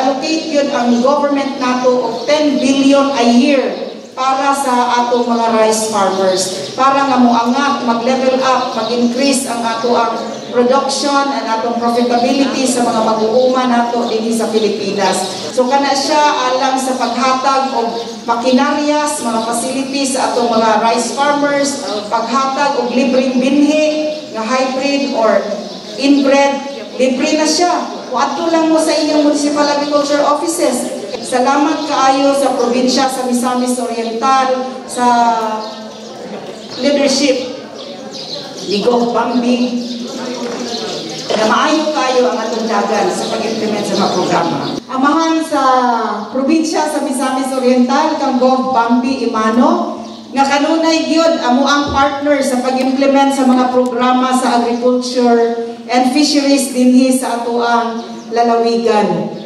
mag-allocate yun ang government nato og 10 billion a year para sa atong mga rice farmers. Para nga muangat, mag-level up, mag-increase ang ato ang production and atong profitability sa mga mag-uuma nato dinhi sa Pilipinas. So kana siya alang sa paghatag og makinaryas, mga facilities sa atong mga rice farmers, paghatag og libreng binhi nga hybrid or inbred, libre na siya. Kuadto lang mo sa inyong municipal agriculture offices. Salamat kaayo sa probinsya sa Misamis Oriental sa leadership ni Gov. Bambi na maayo kayo ang atong dagan sa pag-implement sa mga programa. Amahan sa probinsya sa Misamis Oriental kang Gov. Bambi Imano nga kanunay gyud amo ang partner sa pag-implement sa mga programa sa agriculture and fisheries dinhi sa atoang lalawigan.